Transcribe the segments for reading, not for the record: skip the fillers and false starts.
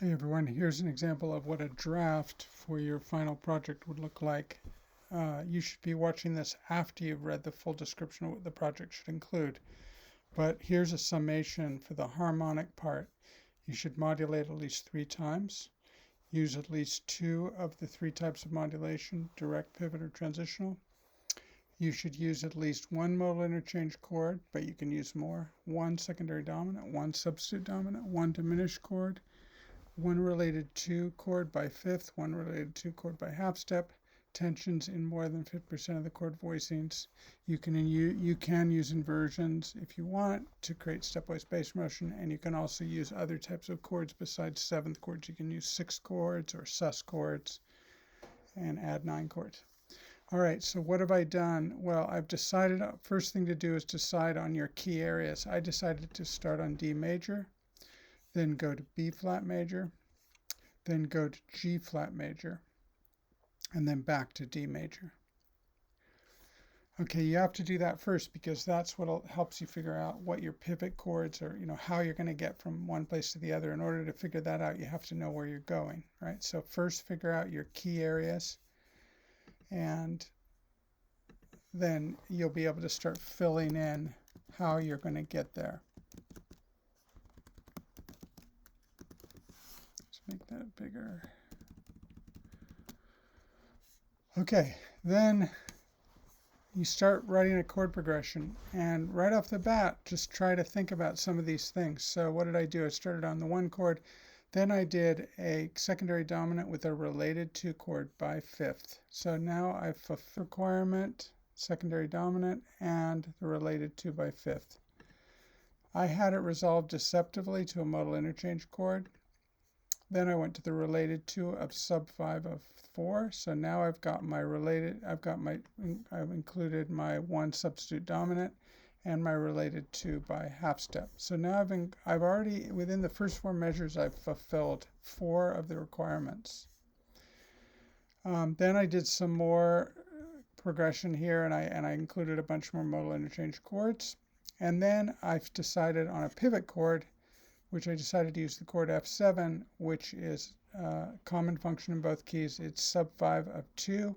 Hey everyone, here's an example of what a draft for your final project would look like. You should be watching this after you've read the full description of what the project should include. But here's a summation for the harmonic part. You should modulate at least 3 times. Use at least 2 of the 3 types of modulation, direct, pivot, or transitional. You should use at least 1 modal interchange chord, but you can use more. 1 secondary dominant, 1 substitute dominant, 1 diminished chord, 1 related 2 chord by fifth, 1 related 2 chord by half step, tensions in more than 50% of the chord voicings. You can use inversions if you want to create stepwise bass motion, and you can also use other types of chords besides 7th chords. You can use 6th chords or sus chords and add 9 chords. All right, so what have I done? Well, I've decided, first thing to do is decide on your key areas. I decided to start on D major, then go to B flat major, then go to G flat major, and then back to D major. Okay, you have to do that first because that's what helps you figure out what your pivot chords are, how you're going to get from one place to the other. In order to figure that out, you have to know where you're going, right? So first figure out your key areas, and then you'll be able to start filling in how you're going to get there. Let's make that bigger. Okay, then you start writing a chord progression, and right off the bat, just try to think about some of these things. So what did I do? I started on the 1 chord, then I did a secondary dominant with a related 2 chord by fifth. So now I've fulfilled requirement, secondary dominant, and the related 2 by fifth. I had it resolved deceptively to a modal interchange chord. Then I went to the related 2 of sub 5 of 4. So now I've included my 1 substitute dominant and my related 2 by half step. So now I've already, within the first 4 measures, I've fulfilled 4 of the requirements. Then I did some more progression here, and I included a bunch more modal interchange chords. And then I've decided on a pivot chord, which I decided to use the chord F7, which is a common function in both keys. It's sub 5 of 2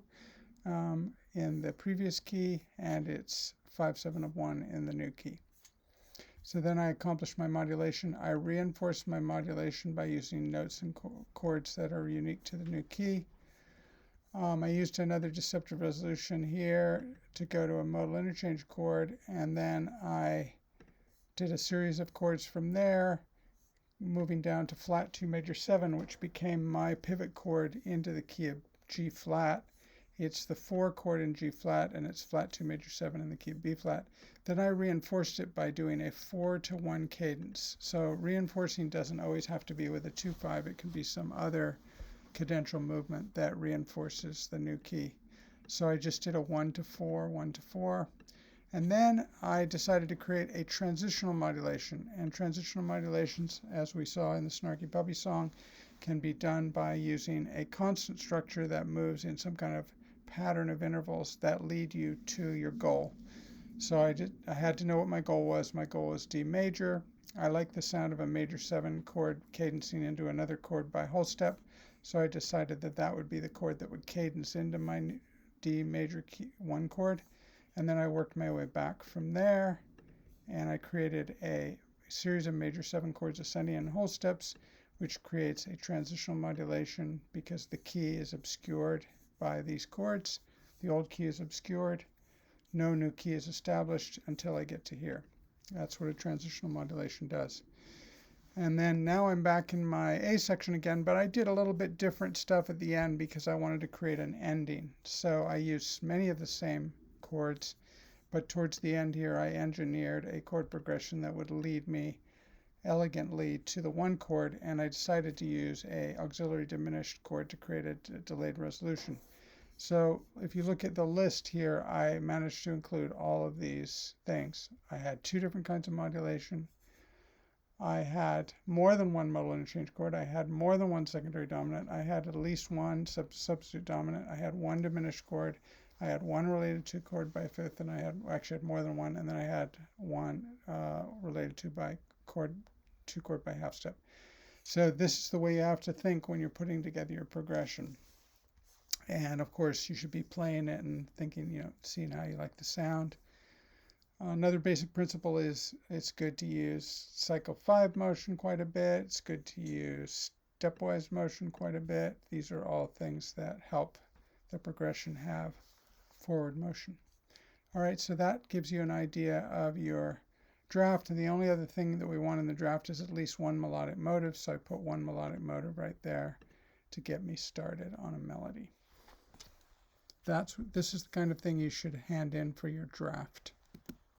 in the previous key, and it's 5/7 of 1 in the new key. So then I accomplished my modulation. I reinforced my modulation by using notes and chords that are unique to the new key. I used another deceptive resolution here to go to a modal interchange chord, and then I did a series of chords from there, moving down to flat 2 major 7, which became my pivot chord into the key of G flat. It's the 4 chord in G flat, and it's flat 2 major 7 in the key of B flat. Then I reinforced it by doing a 4/1 cadence. So reinforcing doesn't always have to be with a 2/5. It can be some other cadential movement that reinforces the new key. So I just did a 1/4, 1/4. And then I decided to create a transitional modulation. And transitional modulations, as we saw in the Snarky Puppy song, can be done by using a constant structure that moves in some kind of pattern of intervals that lead you to your goal. So I had to know what my goal was. My goal was D major. I like the sound of a major 7 chord cadencing into another chord by whole step. So I decided that that would be the chord that would cadence into my D major 1 chord. And then I worked my way back from there, and I created a series of major 7 chords ascending in whole steps, which creates a transitional modulation because the key is obscured by these chords. The old key is obscured. No new key is established until I get to here. That's what a transitional modulation does. And then now I'm back in my A section again, but I did a little bit different stuff at the end because I wanted to create an ending. So I used many of the same chords, but towards the end here I engineered a chord progression that would lead me elegantly to the 1 chord, and I decided to use a auxiliary diminished chord to create a delayed resolution. So if you look at the list here, I managed to include all of these things. I had 2 different kinds of modulation. I had more than 1 modal interchange chord. I had more than 1 secondary dominant. I had at least 1 substitute dominant. I had 1 diminished chord. I had 1 related 2 chord by fifth, and I had more than 1, and then I had 1 related 2 chord by half step. So this is the way you have to think when you're putting together your progression. And of course, you should be playing it and thinking, seeing how you like the sound. Another basic principle is it's good to use cycle 5 motion quite a bit. It's good to use stepwise motion quite a bit. These are all things that help the progression have forward motion. All right, so that gives you an idea of your draft. And the only other thing that we want in the draft is at least one melodic motive. So I put one melodic motive right there to get me started on a melody. This is the kind of thing you should hand in for your draft.